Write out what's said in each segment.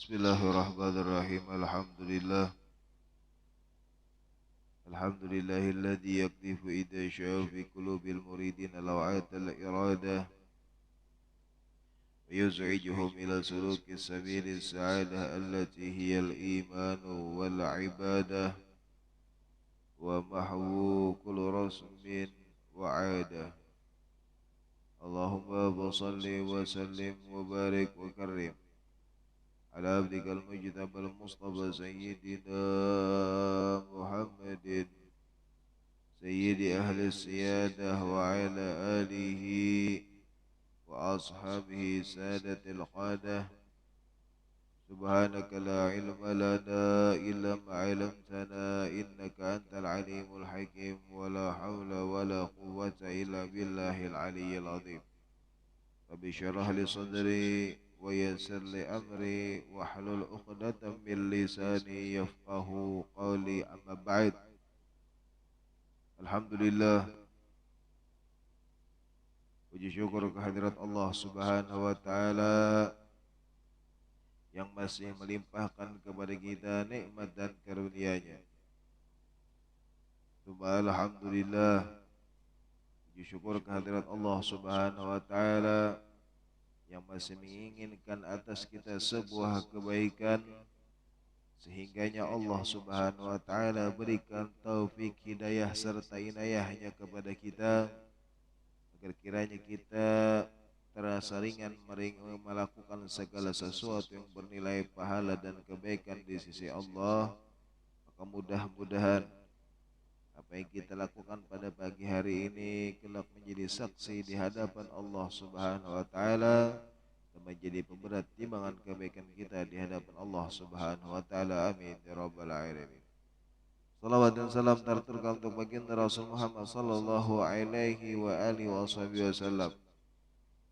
Bismillahirrahmanirrahim. Alhamdulillahilladzi yaktifu idza syaa fi qulubil muridin law'atal iradah wa yuz'ijuhum ila suluki sabilis sa'adah allati hiyal iman wal ibadah wa mahwu kullu rasmin wa 'adah. Allahumma shalli wa sallim wa barik wa karrim على عبدك المجتبى المصطفى سيدنا محمد سيد أهل السيادة وعلى آله وأصحابه سادة القادة. سبحانك لا علم لنا إلا ما علمتنا إنك أنت العليم الحكيم ولا حول ولا قوة إلا بالله العلي العظيم. رب اشرح لي صدري ويسر لي أمري واحلل عقدة من لساني يفقه قولي. أما بعد. Alhamdulillah, puji syukur kehadirat Allah Subhanahu wa taala yang masih melimpahkan kepada kita nikmat dan karunia-Nya. Alhamdulillah, puji syukur kehadirat Allah Subhanahu wa taala yang masih menginginkan atas kita sebuah kebaikan, sehingganya Allah Subhanahu wa taala berikan taufik hidayah serta inayahnya kepada kita, agar kiranya kita terasa ringan melakukan segala sesuatu yang bernilai pahala dan kebaikan di sisi Allah. Maka mudah-mudahan apa yang kita lakukan pada pagi hari ini kelak menjadi saksi di hadapan Allah Subhanahu wa taala dan menjadi pemberat timbangan kebaikan kita di hadapan Allah Subhanahu wa taala. Amin ya rabbal alamin. Salawat dan salam terturunkan untuk baginda Rasul Muhammad sallallahu alaihi wa alihi wasallam.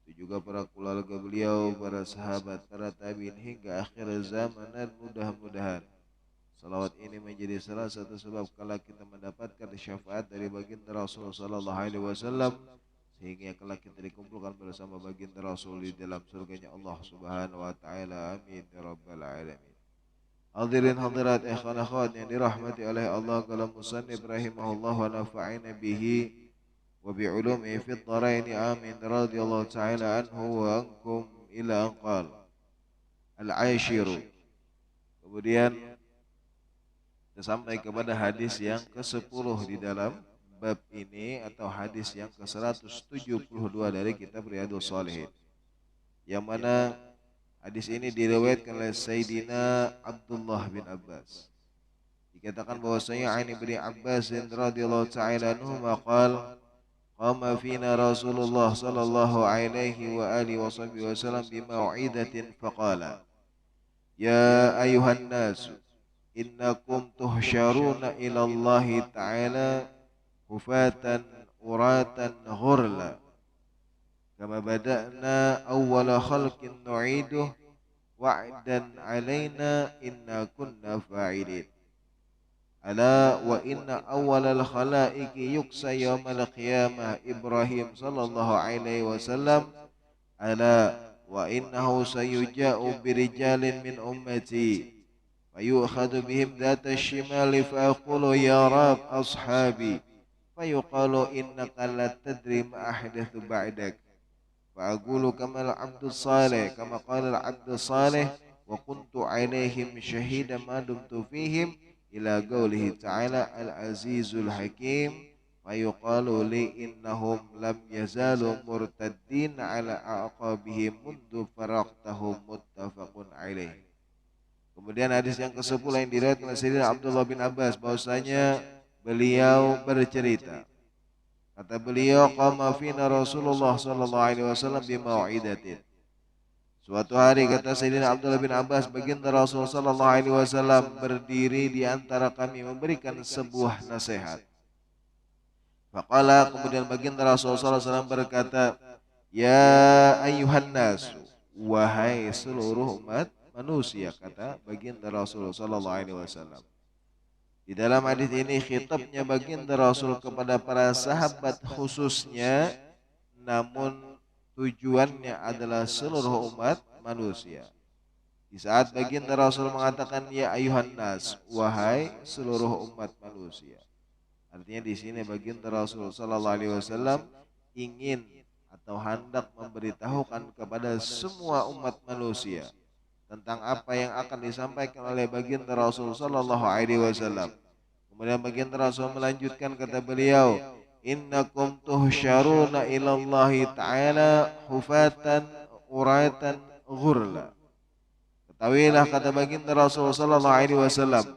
Itu juga para keluarga beliau, para sahabat, para tabi'in hingga akhir zaman, dan mudah-mudahan salawat ini menjadi salah satu sebab kala kita mendapatkan syafaat dari baginda Rasul sallallahu alaihi wasallam, sehingga kala kita dikumpulkan bersama baginda Rasul di dalam surganya Allah Subhanahu wa taala. Amin ya rabbal alamin. Hadirin hadirat ikhwan akhwat yang dirahmati oleh Allah, kalam musannif rahimahullah wa nafa'ina bihi wa bi ulumihi fid dharain. Amin radhiyallahu taala anhu wa ankum ila anqal al-ashiru. Kemudian kita sampai kepada hadis yang ke-10 di dalam bab ini, atau hadis yang ke-172 dari kitab Riyadhus Shalihin, yang mana hadis ini diriwayatkan oleh Sayyidina Abdullah bin Abbas. Dikatakan bahwasanya an Ibnu Abbas radhiyallahu ta'ala anhu maqal qama fina Rasulullah sallallahu alaihi wa alihi wasallam bi mau'idatin faqala ya ayuhan nasu innakum tuhsyaruna ila Allah ta'ala hufatan uratan ghurla kama bada'na awwala khalqin nu'iduh wa'dan alaina inna kunna fa'ilin. Ala wa inna awwalal khalaiqi yuksa yawmal qiyamah Ibrahim sallallahu alaihi wasallam. Ala wa innahu sayuja'u birijalin min ummati fayu'khadhu bihim dhata shimali fayaqulu ya rab ashabi fayuqalu innaka la tadri ma ahdathu ba'dak fa'aqulu kama al-'abdu salih kama qala al-'abdu salih wa kuntu 'alaihim shahidan ma dumtu fihim ila qawlihi ta'ala al-azizul hakim fayuqalu li innahum lam yazalu murtaddin 'ala a'qabihim mundu faraqtahum muttafaqun 'alaih. Kemudian hadis yang ke-10 yang diriwayatkan oleh Sayyidina Abdullah bin Abbas, bahwasanya beliau bercerita, kata beliau, qama fina Rasulullah sallallahu alaihi wasallam bi mau'idatin. Suatu hari, kata Sayyidina Abdullah bin Abbas, baginda Rasul sallallahu alaihi wasallam berdiri di antara kami memberikan sebuah nasihat. Faqala, kemudian baginda Rasul sallallahu alaihi wasallam berkata, ya ayyuhan nasu, wahai seluruh umat manusia, kata baginda Rasul sallallahu alaihi wasallam. Di dalam hadis ini khitabnya baginda Rasul kepada para sahabat khususnya, namun tujuannya adalah seluruh umat manusia. Di saat baginda Rasul mengatakan ya ayuhan nas, wahai seluruh umat manusia. Artinya di sini baginda Rasul sallallahu alaihi wasallam ingin atau hendak memberitahukan kepada semua umat manusia tentang apa yang akan disampaikan oleh baginda Rasul sallallahu alaihi wasallam. Kemudian baginda Rasul melanjutkan, kata beliau, innakum tuhsyaruna ilallahi ta'ala hufatan uratan ghurla. Ketahuilah, kata baginda Rasul sallallahu alaihi wasallam,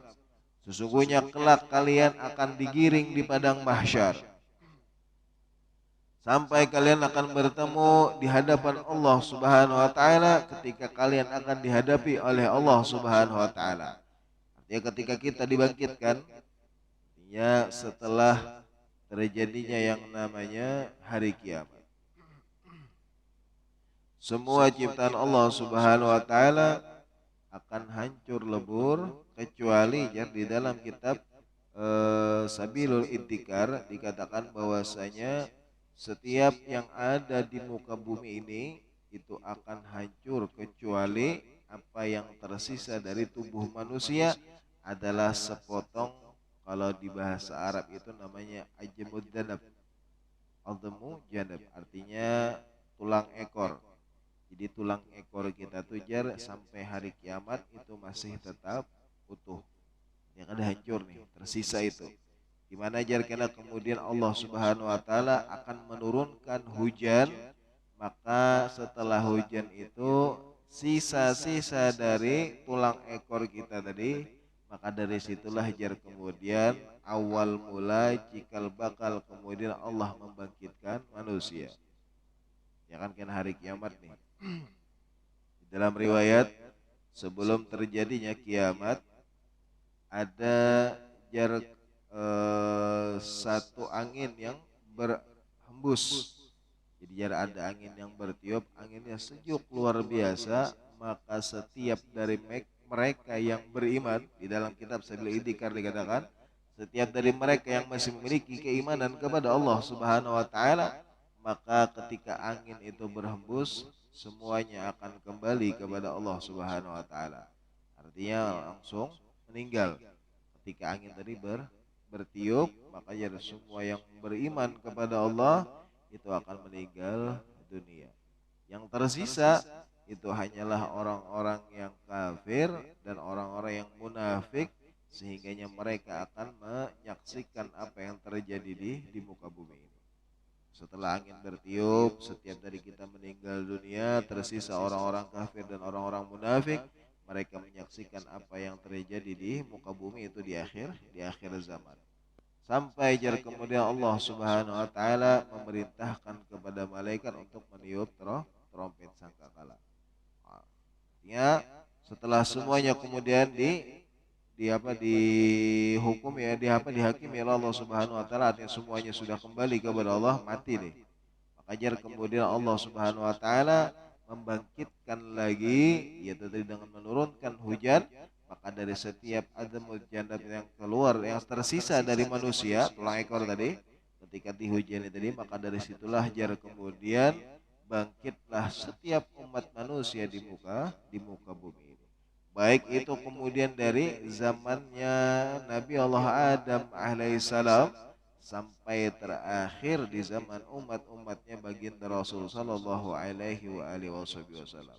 sesungguhnya kelak kalian akan digiring di padang mahsyar sampai kalian akan bertemu di hadapan Allah Subhanahu wa taala, ketika kalian akan dihadapi oleh Allah Subhanahu wa taala. Artinya ketika kita dibangkitkan, artinya setelah terjadinya yang namanya hari kiamat. Semua ciptaan Allah Subhanahu wa taala akan hancur lebur, kecuali di dalam kitab Sabilul Intikar dikatakan bahwasanya setiap yang ada di muka bumi ini itu akan hancur, kecuali apa yang tersisa dari tubuh manusia adalah sepotong, kalau di bahasa Arab itu namanya ajmud danab, admu janab, artinya tulang ekor. Jadi tulang ekor kita tuh jar sampai hari kiamat itu masih tetap utuh. Yang ada hancur nih, tersisa itu. Dimana jar karena kemudian Allah Subhanahu wa taala akan menurunkan hujan, maka setelah hujan itu sisa-sisa dari tulang ekor kita tadi, maka dari situlah jar kemudian awal mula cikal bakal kemudian Allah membangkitkan manusia. Ya kan hari kiamat nih. Di dalam riwayat sebelum terjadinya kiamat ada jar satu angin yang berhembus. Jadi jar ada angin yang bertiup, anginnya sejuk luar biasa, maka setiap dari mereka yang beriman, di dalam kitab Sabilul Intikar dikatakan, setiap dari mereka yang masih memiliki keimanan kepada Allah Subhanahu wa taala, maka ketika angin itu berhembus, semuanya akan kembali kepada Allah Subhanahu wa taala. Artinya langsung meninggal. Ketika angin tadi bertiup, maka jadi semua yang beriman kepada Allah itu akan meninggal dunia. Yang tersisa itu hanyalah orang-orang yang kafir dan orang-orang yang munafik, sehingganya mereka akan menyaksikan apa yang terjadi di muka bumi ini. Setelah angin bertiup, setiap dari kita meninggal dunia, tersisa orang-orang kafir dan orang-orang munafik. Mereka menyaksikan apa yang terjadi di muka bumi itu di akhir zaman. Sampai jar kemudian Allah Subhanahu wa taala memerintahkan kepada malaikat untuk meniup trompet sangkakala. Artinya setelah semuanya kemudian dihukum ya, dihakimi oleh Allah Subhanahu wa taala, artinya semuanya sudah kembali kepada Allah, mati nih. Maka jar kemudian Allah Subhanahu wa taala membangkitkan lagi, yaitu dengan menurunkan hujan, maka dari setiap adamul jannah yang keluar, yang tersisa dari manusia, tulang ekor tadi, ketika dihujani tadi, maka dari situlah jar kemudian bangkitlah setiap umat manusia di muka bumi ini. Baik itu kemudian dari zamannya Nabi Allah Adam alaihissalam sampai terakhir di zaman umat-umatnya baginda Rasul sallallahu alaihi wasallam.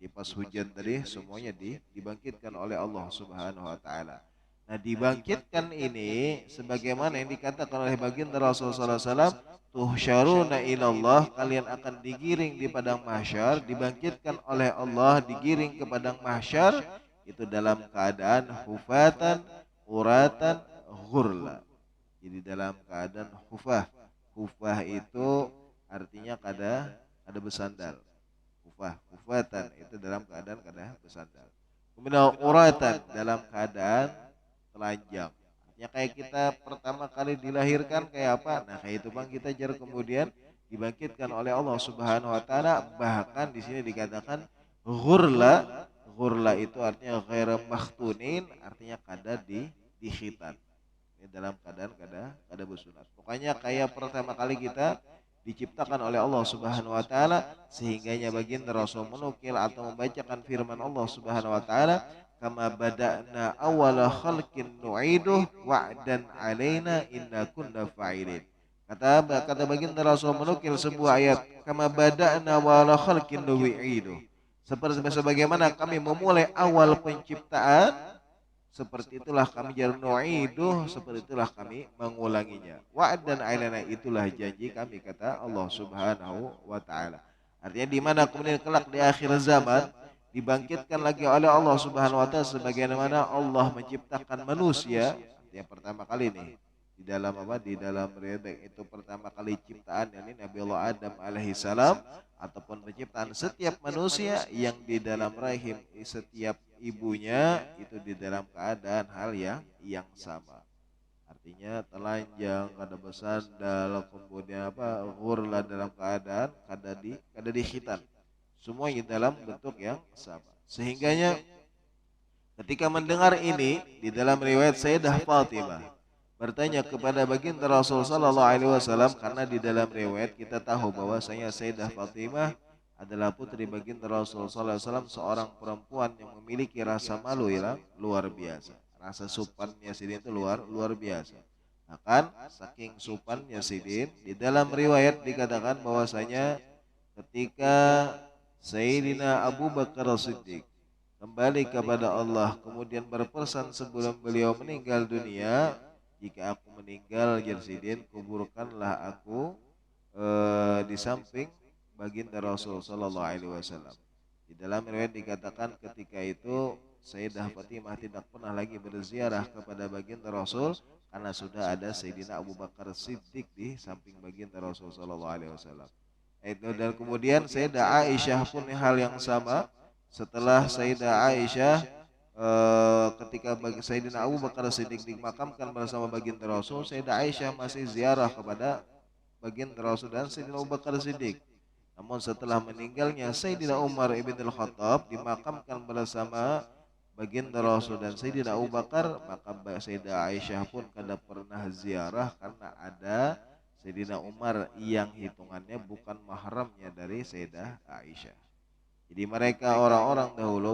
Di pas hujan tadi semuanya dibangkitkan oleh Allah Subhanahu wa taala. Nah, dibangkitkan ini sebagaimana yang dikatakan oleh baginda Rasul sallallahu alaihi wasallam, tuhsyaruna ilallah, kalian akan digiring di padang mahsyar, dibangkitkan oleh Allah, digiring ke padang mahsyar itu dalam keadaan hufatan uratan ghurla. Jadi dalam keadaan hufah. Hufah itu artinya kada bersandal. Hufatan itu dalam keadaan kada bersandal. Kemudian uratan dalam keadaan telanjang. Artinya kayak kita pertama kali dilahirkan kayak apa? Nah, kayak itu Bang, kita jar kemudian dibangkitkan oleh Allah Subhanahu wa taala. Bahkan di sini dikatakan ghurla. Ghurla itu artinya ghairu makhtunin, artinya kada dikhitan. Dalam keadaan kada bersunat. Pokoknya kayak pertama kali kita diciptakan oleh Allah Subhanahu wa taala, sehingganya baginda Rasul menukil atau membacakan firman Allah Subhanahu wa taala, kama bada'na awwala khalqin nu'iduh wa'dan alaina inna kunna fa'ilin. Kata baginda Rasul menukil sebuah ayat, kama bada'na awwala khalqin nu'iduh, seperti sebagaimana kami memulai awal penciptaan, seperti itulah kami nu'iduh, seperti itulah kami mengulanginya. Wa'dan alaina, itulah janji kami, kata Allah Subhanahu wa taala. Artinya di mana kemudian kelak di akhir zaman dibangkitkan lagi oleh Allah Subhanahu wa taala sebagaimana Allah menciptakan manusia. Yang pertama kali nih di dalam apa, di dalam rebek itu pertama kali ciptaan ini Nabi Allah Adam alaihi salam, ataupun penciptaan setiap manusia yang di dalam rahim setiap ibunya itu di dalam keadaan hal yang sama. Artinya telanjang, kada bersandal, kemudian apa, ghurla dalam keadaan kada di khitan. Semuanya dalam bentuk yang sama. Sehingganya ketika mendengar ini di dalam riwayat Sayyidah Fatimah bertanya kepada baginda Rasul sallallahu alaihi wasallam, karena di dalam riwayat kita tahu bahwasanya Sayyidah Fatimah adalah putri baginda Rasul sallallahu alaihi wasallam, seorang perempuan yang memiliki rasa malu yang luar biasa. Rasa supannya Sidin itu luar biasa. Bahkan saking supannya Sidin, di dalam riwayat dikatakan bahwasanya ketika Sayyidina Abu Bakar Siddiq kembali kepada Allah kemudian berpesan sebelum beliau meninggal dunia, jika aku meninggal Jersidin, kuburkanlah aku di samping baginda Rasul sallallahu alaihi wasallam. Di dalam riwayat dikatakan ketika itu Sayyidah Fatimah tidak pernah lagi berziarah kepada baginda Rasul karena sudah ada Sayyidina Abu Bakar Siddiq di samping baginda Rasul sallallahu alaihi wasallam. Dan kemudian Sayyidah Aisyah pun hal yang sama. Setelah Sayyidah Aisyah ketika Sayyidina Abu Bakar Siddiq dimakamkan bersama baginda Rasul, Sayyidah Aisyah masih ziarah kepada baginda Rasul dan Sayyidina Abu Bakar Siddiq. Namun setelah meninggalnya Sayyidina Umar ibn al-Khattab dimakamkan bersama baginda Rasul dan Sayyidina Abu Bakar, maka Sayyidah Aisyah pun kada pernah ziarah karena ada Sayyidina Umar yang hitungannya bukan mahramnya dari Sayyidah Aisyah. Jadi mereka orang-orang dahulu,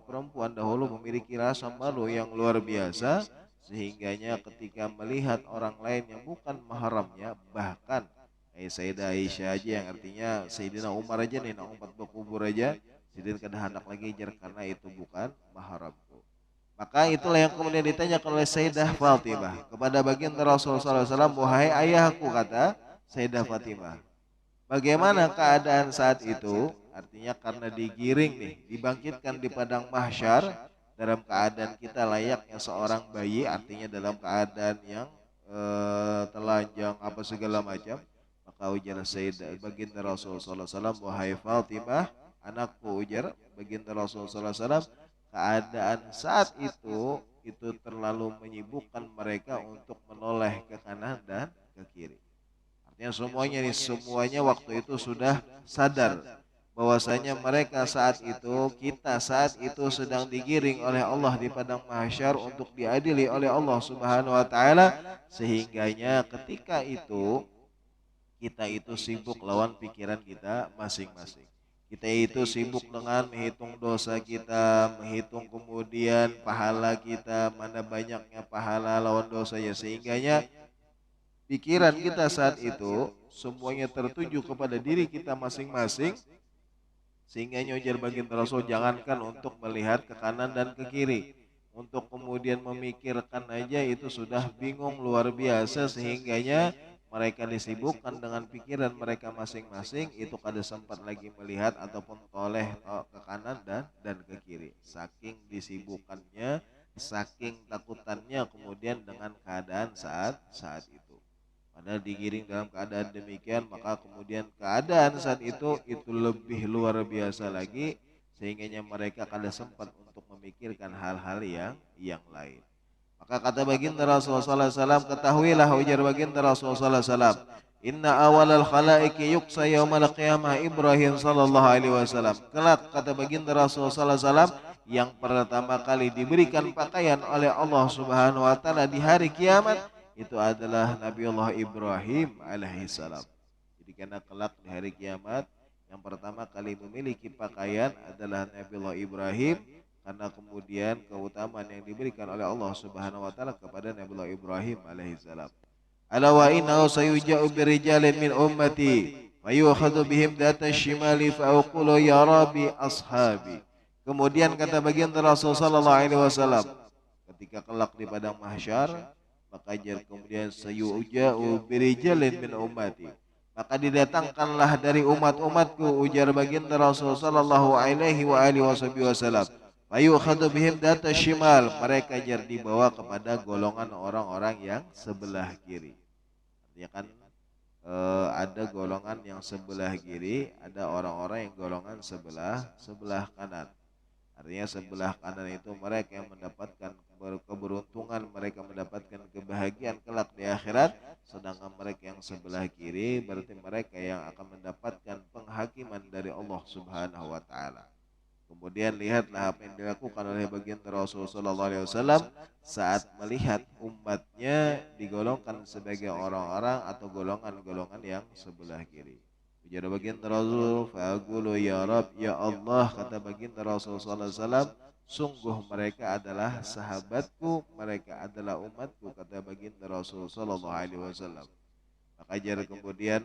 perempuan dahulu memiliki rasa malu yang luar biasa, sehingganya ketika melihat orang lain yang bukan mahramnya, bahkan Sayyidah Aisyah aja, yang artinya Sayyidina Umar aja nih, nak umpat berkubur aja, Sayyidina kada hendak lagi jar karena itu bukan mahramku. Maka itulah yang kemudian ditanyakan oleh Sayyidah Fatimah kepada baginda Rasulullah SAW, wahai ayahku, kata Sayyidah Fatimah, bagaimana keadaan saat itu? Artinya karena digiring nih, dibangkitkan di padang mahsyar dalam keadaan kita layaknya seorang bayi, artinya dalam keadaan yang telanjang apa segala macam. Maka ujar Sayyidah baginda Rasulullah SAW, wahai Fatimah anakku, ujar baginda Rasulullah SAW, keadaan saat itu terlalu menyibukkan mereka untuk menoleh ke kanan dan ke kiri. Artinya semuanya waktu itu sudah sadar bahwasanya mereka saat itu, kita saat itu sedang digiring oleh Allah di padang mahsyar untuk diadili oleh Allah Subhanahu wa taala, sehingganya ketika itu kita itu sibuk lawan pikiran kita masing-masing. Kita itu sibuk dengan menghitung dosa kita, menghitung kemudian pahala kita, mana banyaknya pahala lawan dosanya, sehingganya pikiran kita saat itu semuanya tertuju kepada diri kita masing-masing, sehingga ujar baginda Rasul, jangankan untuk melihat ke kanan dan ke kiri, untuk kemudian memikirkan aja itu sudah bingung luar biasa, sehingganya mereka disibukkan dengan pikiran mereka masing-masing, itu kada sempat lagi melihat ataupun toleh ke kanan dan ke kiri, saking disibukkannya, saking takutannya kemudian dengan keadaan saat itu. Padahal digiring dalam keadaan demikian, maka kemudian keadaan saat itu lebih luar biasa lagi, sehingganya mereka kada sempat untuk memikirkan hal-hal yang lain. Maka kata baginda Rasulullah SAW, ketahuilah, ujar baginda Rasulullah SAW, inna awalal khalaiki yuksa yaumal qiyamah Ibrahim sallallahu alaihi wasallam. Kelak, kata baginda Rasulullah SAW, yang pertama kali diberikan pakaian oleh Allah Subhanahu wa taala di hari kiamat itu adalah Nabiullah Ibrahim alaihissalam. Jadi karena kelak di hari kiamat yang pertama kali memiliki pakaian adalah Nabiullah Ibrahim, karena kemudian keutamaan yang diberikan oleh Allah Subhanahu wa taala kepada Nabiullah Ibrahim alaihissalam. Ala wa innahu sayuja'u birijalin min ummati wa yu'khadhu bihim data shimali fa aqulu ya rabbi ashabi. Kemudian kata baginda Rasul sallallahu alaihi wasallam, ketika kelak di padang mahsyar, maka kemudian sayuja'u birijalin min ummati, maka didatangkanlah dari umat-umatku, ujar baginda Rasul sallallahu alaihi wa alihi wasallam, fayukhadhu bihim data shimal, mereka dibawa kepada golongan orang-orang yang sebelah kiri. Artinya kan ada golongan yang sebelah kiri, ada orang-orang yang golongan sebelah kanan. Artinya sebelah kanan itu mereka yang mendapatkan keberuntungan, mereka mendapatkan kebahagiaan kelak di akhirat, sedangkan mereka yang sebelah kiri berarti mereka yang akan mendapatkan penghakiman dari Allah Subhanahu wa taala. Kemudian lihatlah apa yang dilakukan oleh baginda Rasulullah SAW saat melihat umatnya digolongkan sebagai orang-orang atau golongan-golongan yang sebelah kiri. Ujar baginda Rasul, faqulu ya Rabb, ya Allah, kata baginda Rasulullah SAW, sungguh mereka adalah sahabatku, mereka adalah umatku, kata baginda Rasulullah SAW. Maka kemudian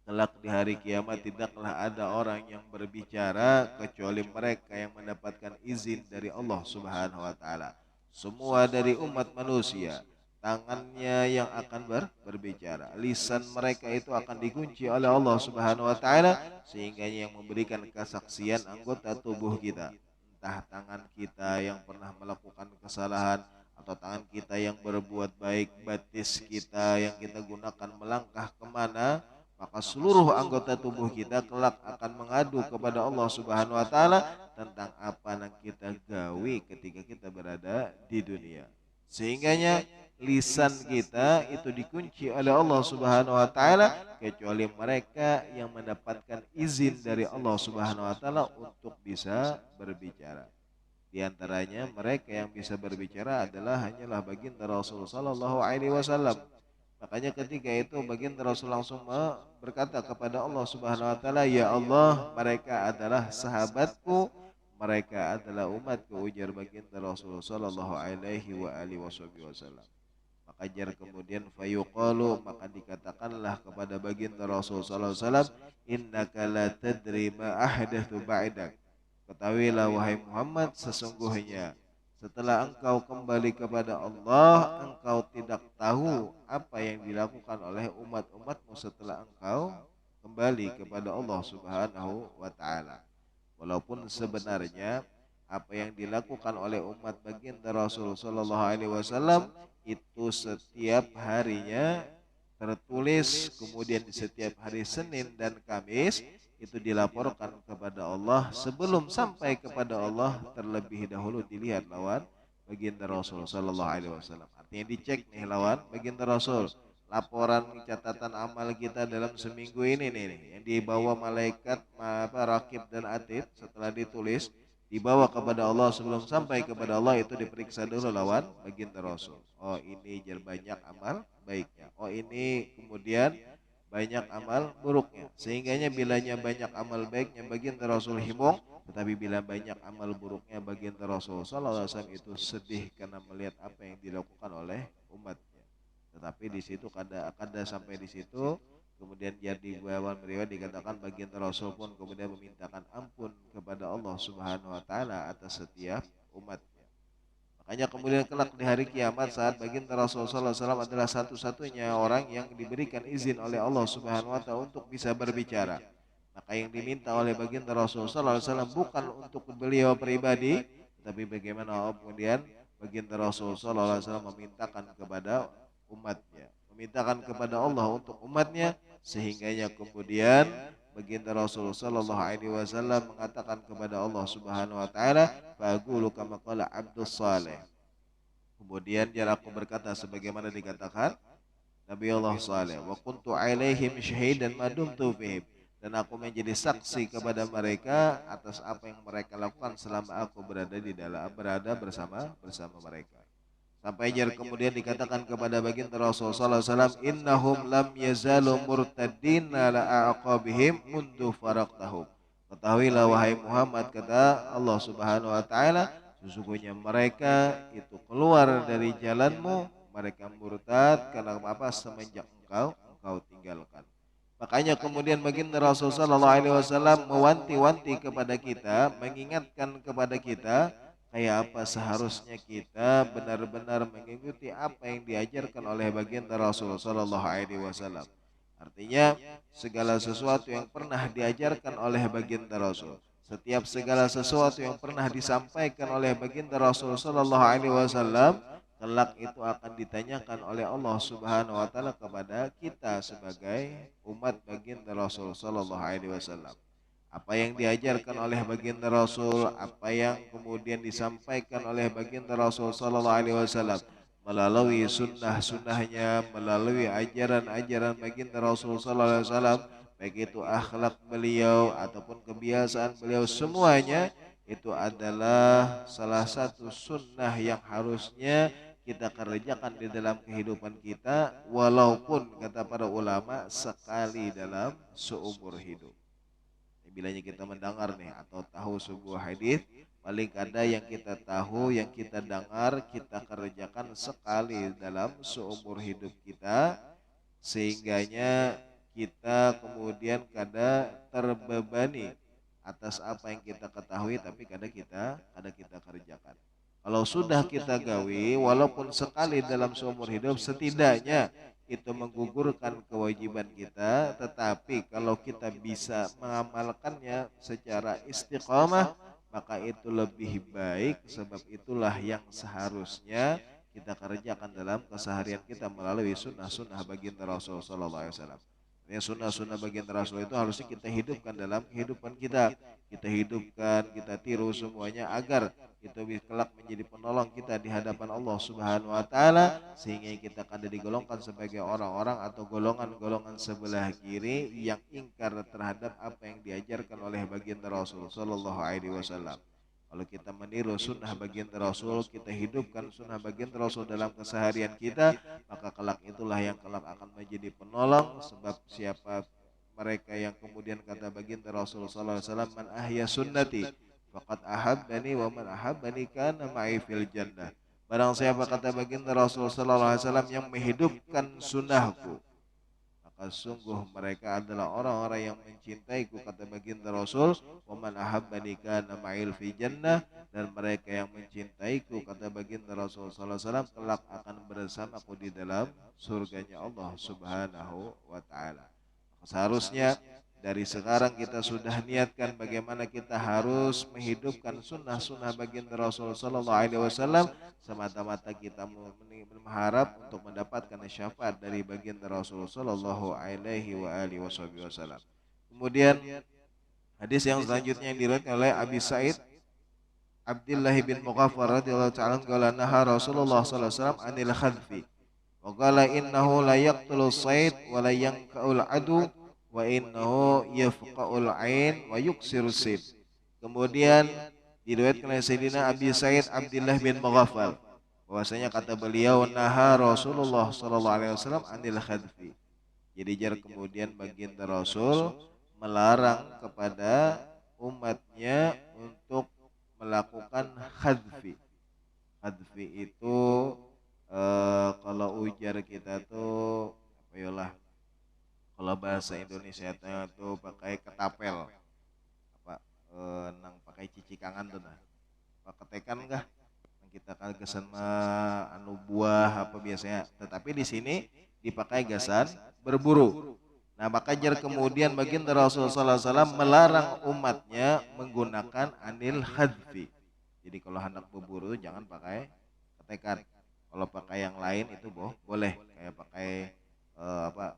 kelak di hari kiamat tidaklah ada orang yang berbicara kecuali mereka yang mendapatkan izin dari Allah Subhanahu wa taala. Semua dari umat manusia tangannya yang akan berbicara, lisan mereka itu akan dikunci oleh Allah Subhanahu wa taala, sehingga yang memberikan kesaksian anggota tubuh kita, entah tangan kita yang pernah melakukan kesalahan atau tangan kita yang berbuat baik, batis kita yang kita gunakan melangkah kemana, maka seluruh anggota tubuh kita kelak akan mengadu kepada Allah Subhanahu wa taala tentang apa yang kita gawe ketika kita berada di dunia. Sehingganya lisan kita itu dikunci oleh Allah Subhanahu wa taala kecuali mereka yang mendapatkan izin dari Allah Subhanahu wa taala untuk bisa berbicara. Di antaranya mereka yang bisa berbicara adalah hanyalah baginda Rasul sallallahu alaihi wasallam. Makanya ketika itu baginda Rasul langsung berkata kepada Allah Subhanahu wa taala, "Ya Allah, mereka adalah sahabatku, mereka adalah umatku," ujar baginda Rasul sallallahu alaihi wa alihi wasallam. Maka kemudian fayuqalu, maka dikatakanlah kepada baginda Rasul sallallahu alaihi wasallam, "Innaka la tadri ma ahdathu ba'dak." Ketahuilah wahai Muhammad, sesungguhnya setelah engkau kembali kepada Allah, engkau tidak tahu apa yang dilakukan oleh umat-umatmu setelah engkau kembali kepada Allah Subhanahu wa taala. Walaupun sebenarnya apa yang dilakukan oleh umat baginda Rasul sallallahu alaihi wasallam itu setiap harinya tertulis, kemudian di setiap hari Senin dan Kamis itu dilaporkan kepada Allah, sebelum sampai kepada Allah terlebih dahulu dilihat lawan baginda Rasul sallallahu alaihi wasallam. Artinya dicek nih lawan baginda Rasul, laporan catatan amal kita dalam seminggu ini nih yang dibawa malaikat rakib dan atid, setelah ditulis dibawa kepada Allah, sebelum sampai kepada Allah itu diperiksa dulu lawan baginda Rasul. Oh, ini banyak amal baiknya. Oh, ini kemudian banyak amal buruknya. Sehingganya bilanya banyak amal baiknya baginda Rasul himong, tetapi bila banyak amal buruknya baginda Rasul sallallahu alaihi wasallam itu sedih karena melihat apa yang dilakukan oleh umatnya. Tetapi di situ kada sampai di situ, kemudian jadi bawaan riwayat dikatakan baginda Rasul pun kemudian memintakan ampun kepada Allah Subhanahu wa taala atas setiap umat. Makanya kemudian kelak di hari kiamat saat baginda Rasulullah SAW adalah satu-satunya orang yang diberikan izin oleh Allah Subhanahu wa taala untuk bisa berbicara. Maka yang diminta oleh baginda Rasulullah SAW bukan untuk beliau pribadi, tapi bagaimana kemudian baginda Rasulullah SAW memintakan kepada umatnya, memintakan kepada Allah untuk umatnya, sehingganya kemudian baginda Rasulullah sallallahu alaihi wasallam mengatakan kepada Allah Subhanahu wa taala, faqulu kama qala Abdus Saleh. Kemudian aku berkata sebagaimana dikatakan Nabi Allah Saleh, wa kuntu alaihim syahidan ma dumtu fihim, dan aku menjadi saksi kepada mereka atas apa yang mereka lakukan selama aku berada bersama mereka. Sampai jar kemudian dikatakan kepada baginda Rasul sallallahu alaihi wasallam, innahum lam yazalu murtaddina ala aqabihim mundu faraqtahum. Ketahuilah wahai Muhammad, kata Allah Subhanahu wa taala, sesungguhnya mereka itu keluar dari jalanmu, mereka murtad karena apa? Semenjak engkau tinggalkan. Makanya kemudian baginda Rasul sallallahu alaihi wasallam mewanti-wanti kepada kita, mengingatkan kepada kita kayak apa seharusnya kita benar-benar mengikuti apa yang diajarkan oleh baginda Rasul sallallahu alaihi wasallam. Artinya segala sesuatu yang pernah diajarkan oleh baginda Rasul, setiap segala sesuatu yang pernah disampaikan oleh baginda Rasul sallallahu alaihi wasallam, kelak itu akan ditanyakan oleh Allah Subhanahu wa taala kepada kita sebagai umat baginda Rasul sallallahu alaihi wasallam. Apa yang diajarkan oleh baginda Rasul, apa yang kemudian disampaikan oleh baginda Rasul sallallahu alaihi wasallam melalui sunnah-sunnahnya, melalui ajaran-ajaran baginda Rasul sallallahu alaihi wasallam, baik itu akhlak beliau ataupun kebiasaan beliau, semuanya itu adalah salah satu sunnah yang harusnya kita kerjakan di dalam kehidupan kita, walaupun kata para ulama sekali dalam seumur hidup. Bilanya kita mendengar nih atau tahu sebuah hadis, paling ada yang kita tahu, yang kita dengar, kita kerjakan sekali dalam seumur hidup kita, sehingganya kita kemudian kada terbebani atas apa yang kita ketahui, tapi kada kita kerjakan. Kalau sudah kita gawe walaupun sekali dalam seumur hidup, setidaknya itu menggugurkan kewajiban kita. Tetapi kalau kita bisa mengamalkannya secara istiqamah, maka itu lebih baik, sebab itulah yang seharusnya kita kerjakan dalam keseharian kita melalui sunnah-sunnah baginda Rasul sallallahu alaihi wasallam. Sunnah-sunnah baginda Rasul itu harusnya kita hidupkan dalam kehidupan kita. Kita hidupkan, kita tiru semuanya agar itu kelak menjadi penolong kita di hadapan Allah Subhanahu wa taala, sehingga kita akan digolongkan sebagai orang-orang atau golongan-golongan sebelah kiri yang ingkar terhadap apa yang diajarkan oleh baginda Rasul sallallahu alaihi wasallam. Kalau kita meniru sunnah baginda Rasul, kita hidupkan sunnah baginda Rasul dalam keseharian kita, maka kelak itulah yang kelak akan menjadi penolong. Sebab siapa mereka yang kemudian kata baginda Rasul sallallahu alaihi wasallam, man ahya sunnati faqad ahabbani wa man ahabbani kana ma'i fil jannah. Barang siapa kata baginda Rasul sallallahu alaihi wasallam yang menghidupkan sunnahku, maka sungguh mereka adalah orang-orang yang mencintaiku, kata baginda Rasul, wa man ahabbani kana ma'il fi jannah, dan mereka yang mencintaiku, kata baginda Rasul sallallahu alaihi wasallam, kelak akan bersamaku di dalam surganya Allah Subhanahu wa taala. Seharusnya dari sekarang kita sudah niatkan bagaimana kita harus menghidupkan sunnah-sunnah baginda Rasul sallallahu alaihi wasallam, semata-mata kita mengharap untuk mendapatkan syafaat dari baginda Rasul sallallahu alaihi wasallam. Kemudian hadis yang selanjutnya yang diriwayatkan oleh Abi Sa'id Abdullah bin Mughaffar radhiyallahu ta'ala qala naha Rasulullah sallallahu alaihi wasallam anil khadfi wa qala innahu la yaqtulu sayd wa la yanqa'ul adu wa innahu yafqa'ul ain wa yuksiru sid. Kemudian diriwayatkan oleh Sayyidina Abi Sa'id Abdullah bin Mughaffal bahwasanya kata beliau, naha Rasulullah sallallahu alaihi wasallam anil khadfi. Jadi jar kemudian baginda Rasul melarang kepada umatnya untuk melakukan khadfi. Khadfi itu kalau ujar kita tuh apa yalah, kalau bahasa Indonesia itu pakai ketapel, apa nang pakai cicikangan tuh nah, apa ketekan enggak? Kita kan gasan anu buah apa biasanya, tetapi di sini dipakai gasan berburu. Nah maka jar kemudian baginda Rasulullah SAW melarang umatnya menggunakan anil hadfi. Jadi kalau hendak berburu jangan pakai ketekan. Kalau pakai yang lain itu boleh, kayak pakai apa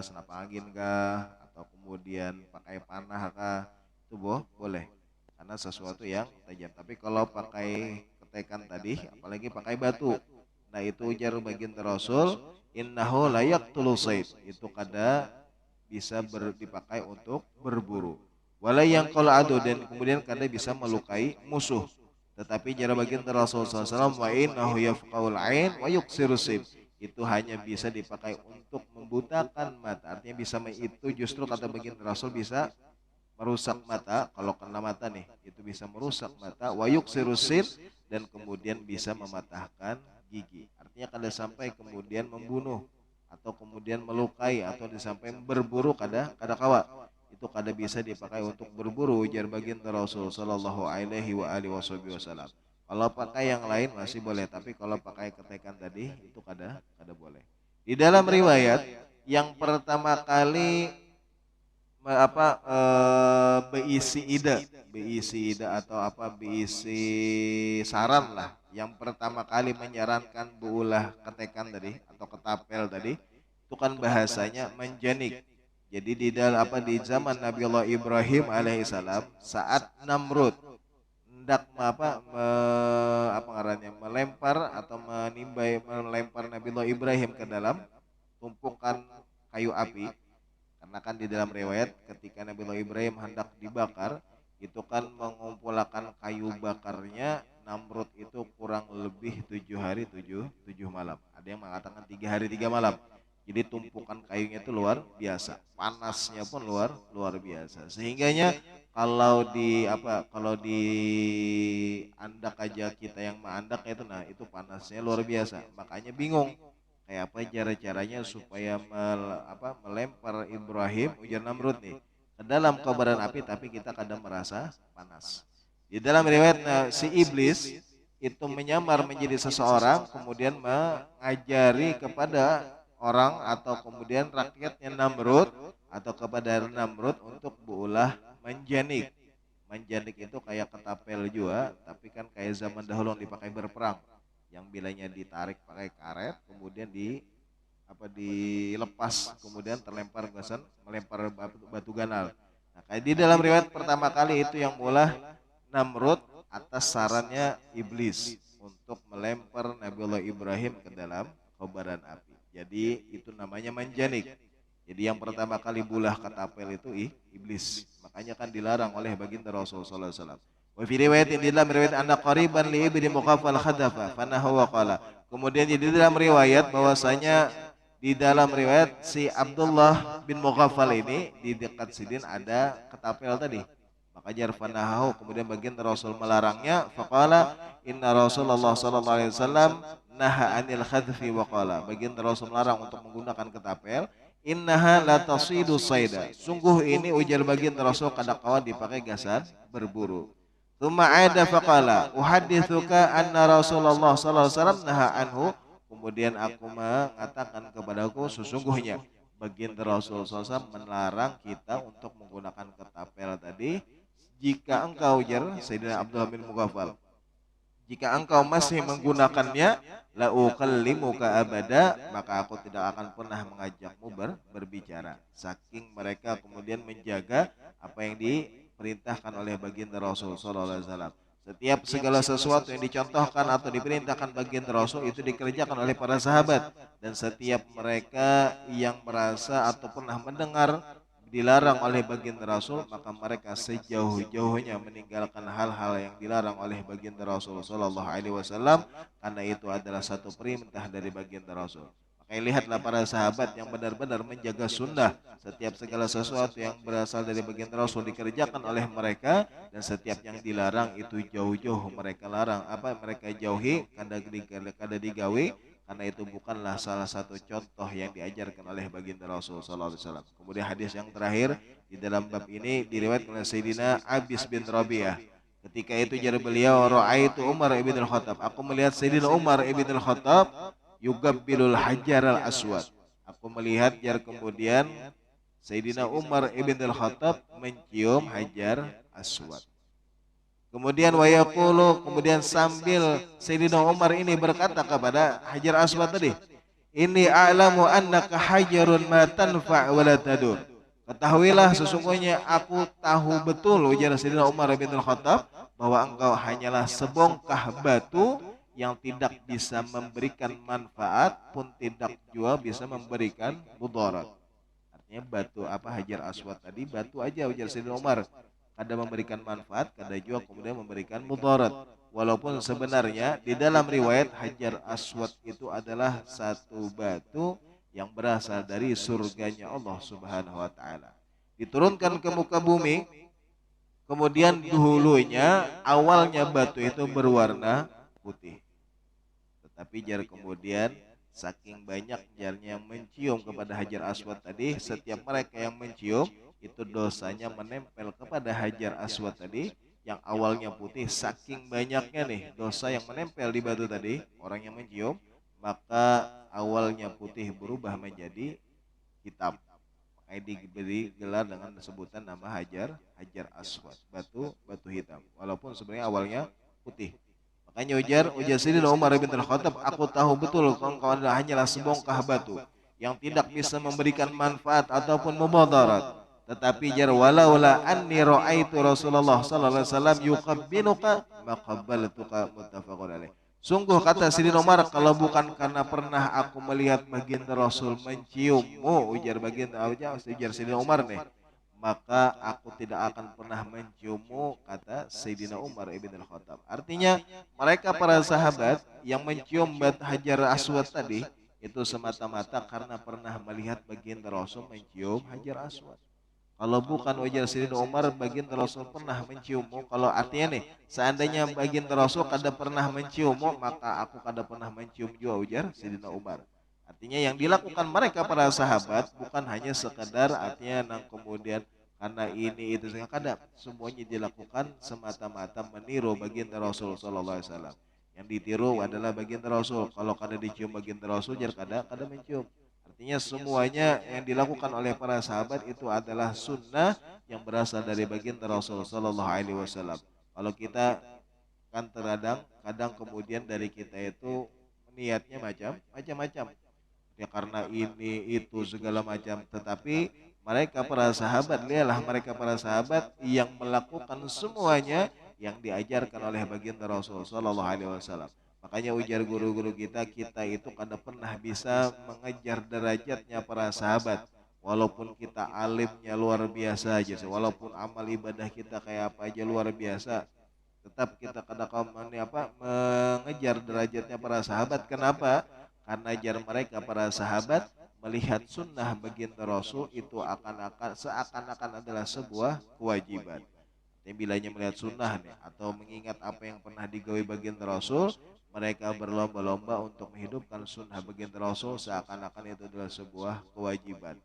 senapan angin kah, atau kemudian pakai panah kah, itu boleh karena sesuatu yang tajam. Tapi kalau pakai ketekan tadi, apalagi pakai batu, nah itu ujar baginda Rasul, innahu la yaqtulu sayd, itu kada bisa dipakai untuk berburu. Wala yang kalau adu, dan kemudian kada bisa melukai musuh. Tetapi jara baginda Rasulullah SAW wa innahu yafqaul ain wa yuqsirus sim. Itu hanya bisa dipakai untuk membutakan mata. Artinya bisa itu justru kata baginda Rasul bisa merusak mata. Kalau kena mata nih itu bisa merusak mata. Wa yuqsirus sim, dan kemudian bisa mematahkan gigi. Artinya kada sampai kemudian membunuh atau kemudian melukai atau sampai berburu kada kawa. Itu kada bisa dipakai untuk berburu ujar baginda Rasul sallallahu alaihi wa alihi wasallam. Kalau pakai yang lain masih boleh, tapi kalau pakai ketekan tadi itu kada boleh. Di dalam riwayat yang pertama kali beisi ide atau beisi saran lah, yang pertama kali menyarankan buulah ketekan tadi atau ketapel tadi itu kan bahasanya menjanik. Jadi di dalam di zaman Nabi Allah Ibrahim alaihissalam saat Namrud hendak melempar atau melempar Nabi Allah Ibrahim ke dalam tumpukan kayu api. Karena kan di dalam riwayat ketika Nabi Allah Ibrahim hendak dibakar, itu kan mengumpulkan kayu bakarnya Namrud itu kurang lebih 7 hari 7 malam. Ada yang mengatakan 3 hari 3 malam. Jadi tumpukan kayunya itu luar biasa, panasnya pun luar biasa. Sehingganya kalau di andak aja kita yang mengandak itu, nah itu panasnya luar biasa. Makanya bingung kayak apa cara-caranya supaya melempar Ibrahim ujar Namrud nih ke dalam kobaran api, tapi kita kadang merasa panas. Di dalam riwayat si iblis itu menyamar menjadi seseorang kemudian mengajari kepada orang atau kemudian rakyatnya Namrud atau kepada Namrud untuk berulah menjanik. Menjanik itu kayak ketapel juga, tapi kan kayak zaman dahulu yang dipakai berperang, yang bilanya ditarik pakai karet kemudian dilepas kemudian terlempar gasan melempar batu ganal. Nah, kayak di dalam riwayat pertama kali itu yang mula Namrud atas sarannya iblis untuk melempar Nabiullah Ibrahim ke dalam kobaran api. Jadi itu namanya menjanik. Jadi yang pertama kali bulah ketapel itu iblis. Makanya kan dilarang oleh baginda Rasulullah sallallahu alaihi wasallam. Wa fi riwayat di dalam riwayat anna qariban li ibni Muqaffal khadafa fanahu wa qala. Kemudian di dalam riwayat bahwasanya di dalam riwayat si Abdullah bin Muqaffal ini di dekat sidin ada ketapel tadi. Maka jarfanahu kemudian baginda Rasul melarangnya faqala inna Rasulullah sallallahu alaihi wasallam naha anil khadfi wa qala. Baginda Rasul melarang untuk menggunakan ketapel. Innaha la tasidu saida. Sungguh ini ujar baginda Rasul kadang-kala dipakai gasan berburu. Tsumma ada faqala uhadditsuka anna Rasulullah sallallahu alaihi wasallam naha anhu. Kemudian aku mengatakan kepadaku sesungguhnya baginda Rasul SAW melarang kita untuk menggunakan ketapel tadi. Jika engkau ujar Sayyidina Abdullah bin Mughaffal, jika engkau masih menggunakannya la ukallimuka abada, maka aku tidak akan pernah mengajakmu berbicara. Saking mereka kemudian menjaga apa yang diperintahkan oleh baginda Rasul sallallahu alaihi wasallam. Setiap segala sesuatu yang dicontohkan atau diperintahkan baginda Rasul itu dikerjakan oleh para sahabat, dan setiap mereka yang merasa atau pernah mendengar dilarang oleh baginda Rasul, maka mereka sejauh-jauhnya meninggalkan hal-hal yang dilarang oleh baginda Rasul sallallahu alaihi wasallam, karena itu adalah satu perintah dari baginda Rasul. Maka lihatlah para sahabat yang benar-benar menjaga sunnah. Setiap segala sesuatu yang berasal dari baginda Rasul dikerjakan oleh mereka, dan setiap yang dilarang itu jauh-jauh mereka larang, mereka jauhi, kada digawi, karena itu bukanlah salah satu contoh yang diajarkan oleh baginda Rasul sallallahu alaihi wasallam. Kemudian hadis yang terakhir di dalam bab ini diriwayatkan oleh Sayyidina Abis bin Rabi'ah. Ketika itu jar beliau, ra'aitu Umar ibn al-Khattab, aku melihat Sayyidina Umar ibn al-Khattab yugabbilul hajar al-aswad. Aku melihat jar kemudian Sayyidina Umar ibn al-Khattab mencium hajar aswad. Kemudian wayaqulu, kemudian sambil Sayyidina Umar ini berkata kepada hajar aswad tadi, ini a'lamu annaka hajarun ma tanfa' wa la tadur. Ketahuilah sesungguhnya aku tahu betul ujar Sayyidina Umar bin Al-Khattab bahwa engkau hanyalah sebongkah batu yang tidak bisa memberikan manfaat pun tidak juga bisa memberikan mudarat. Artinya batu hajar aswad tadi batu aja ujar Sayyidina Umar. kada memberikan manfaat, kada juga kemudian memberikan mudarat. Walaupun sebenarnya di dalam riwayat Hajar Aswad itu adalah satu batu yang berasal dari surganya Allah Subhanahu wa taala. Diturunkan ke muka bumi, kemudian dulunya awalnya batu itu berwarna putih. Tetapi jar kemudian saking banyak jarnya yang mencium kepada Hajar Aswad tadi, setiap mereka yang mencium itu dosanya menempel kepada Hajar Aswad tadi yang awalnya putih. Saking banyaknya nih dosa yang menempel di batu tadi, orang yang mencium, maka awalnya putih berubah menjadi hitam. Makanya diberi gelar dengan sebutan nama Hajar Aswad, batu hitam. Walaupun sebenarnya awalnya putih. Makanya ujar Sayyidina Umar bin Al-Khattab, aku tahu betul kau adalah hanyalah sebongkah batu yang tidak bisa memberikan manfaat ataupun memadarat. Tetapi jar walaula anni ra'aitu Rasulullah sallallahu alaihi wasallam yuqabbinuka maqabbaltuka, muttafaqun alaih. Sungguh kata Sayyidina Umar, kalau bukan karena pernah aku melihat baginda Rasul menciummu, ujar Sayyidina Umar nih, maka aku tidak akan pernah menciummu, kata Sayyidina Umar ibn al-Khattab. Artinya mereka para sahabat yang mencium batu Hajar Aswad tadi itu semata-mata karena pernah melihat baginda Rasul mencium Hajar Aswad. Kalau bukan ujar Sayyidina Umar, baginda Rasul pernah menciummu. Kalau artinya nih, seandainya baginda Rasul kada pernah menciummu, maka aku kada pernah mencium juga, ujar Sayyidina Umar. Artinya yang dilakukan mereka para sahabat bukan hanya sekadar artinya nang kemudian karena ini itu kada, semuanya dilakukan semata-mata meniru baginda Rasul sallallahu alaihi wasallam. Yang ditiru adalah baginda Rasul. Kalau kada dicium baginda Rasul, jar kada mencium. Artinya semuanya yang dilakukan oleh para sahabat itu adalah sunnah yang berasal dari baginda Rasul sallallahu alaihi wasallam. Kalau kita kan kadang kemudian dari kita itu niatnya macam-macam. Ya karena ini itu segala macam, tetapi mereka para sahabat, lihatlah mereka para sahabat yang melakukan semuanya yang diajarkan oleh baginda Rasul sallallahu alaihi wasallam. Makanya ujar guru-guru kita, kita itu kada pernah bisa mengejar derajatnya para sahabat. Walaupun kita alimnya luar biasa aja, walaupun amal ibadah kita kayak apa aja luar biasa, tetap kita kada mengejar derajatnya para sahabat. Kenapa? Karena jar mereka para sahabat melihat sunnah baginda Rasul itu seakan-akan adalah sebuah kewajiban. Yang bilanya melihat sunnah nih, atau mengingat apa yang pernah digawe baginda Rasul, mereka berlomba-lomba untuk menghidupkan sunnah baginda Rasul seakan-akan itu adalah sebuah kewajiban.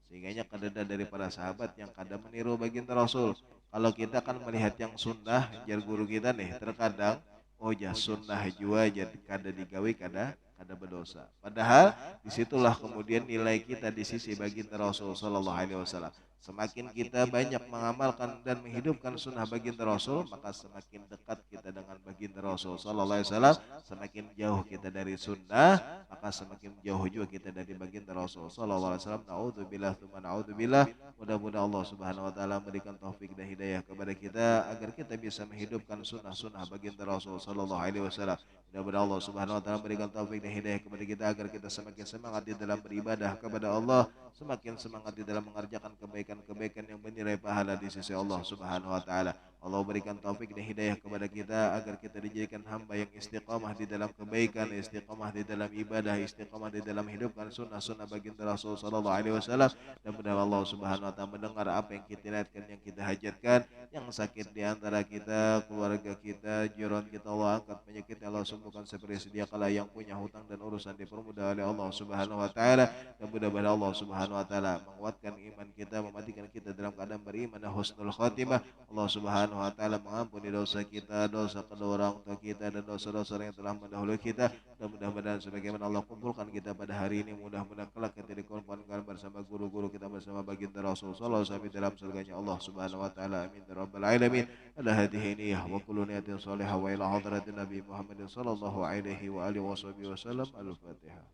Sehingganya kadada dari para sahabat yang kada meniru baginda Rasul. Kalau kita kan melihat yang sunnah, jar guru kita nih, terkadang oh ya sunnah jua jadi kada digawe, kada berdosa. Padahal disitulah kemudian nilai kita di sisi baginda Rasul sallallahu alaihi wasallam. Semakin kita banyak mengamalkan dan menghidupkan sunnah baginda Rasul, maka semakin dekat kita dengan baginda Rasul sallallahu alaihi wasallam. Semakin jauh kita dari sunnah, maka semakin jauh juga kita dari baginda Rasul sallallahu alaihi wasallam. Naudzubillah tsumma naudzubillah. Mudah-mudahan Allah Subhanahu wa taala memberikan taufik dan hidayah kepada kita agar kita bisa menghidupkan sunnah-sunnah baginda Rasul sallallahu alaihi wasallam. Mudah-mudahan Allah Subhanahu wa taala memberikan taufik dan hidayah kepada kita agar kita semakin semangat di dalam beribadah kepada Allah, semakin semangat di dalam mengerjakan kebaikan-kebaikan yang bernilai pahala di sisi Allah Subhanahu wa taala. Allah berikan taufik dan hidayah kepada kita agar kita dijadikan hamba yang istiqamah di dalam kebaikan, istiqamah di dalam ibadah, istiqamah di dalam hidupkan sunnah-sunnah baginda Rasul sallallahu alaihi wasallam. Dan mudah Allah Subhanahu wa taala mendengar apa yang kita niatkan, yang kita hajatkan, yang sakit di antara kita, keluarga kita, jiran kita, Allah angkat penyakitnya, Allah sembuhkan seperti sedia kala, yang punya hutang dan urusan dipermudah oleh Allah Subhanahu wa taala. Dan mudah-mudahan Allah Subhanahu wa taala menguatkan iman kita, mematikan kita dalam keadaan beriman dan husnul khatimah. Allah Subhanahu wa taala mengampuni dosa kita, dosa kedua orang tua kita, dan dosa-dosa yang telah mendahului kita. Dan mudah-mudahan sebagaimana Allah kumpulkan kita pada hari ini, mudah-mudahan kelak kita dikumpulkan bersama guru-guru kita, bersama baginda Rasul sallallahu alaihi wasallam dalam surganya Allah Subhanahu wa taala. Amin ya rabbal alamin. Ala hadhihi niyyah wa kullu niyatin salihah wa ila hadratin Nabi Muhammad sallallahu alaihi wa alihi wasallam. Al-Fatihah.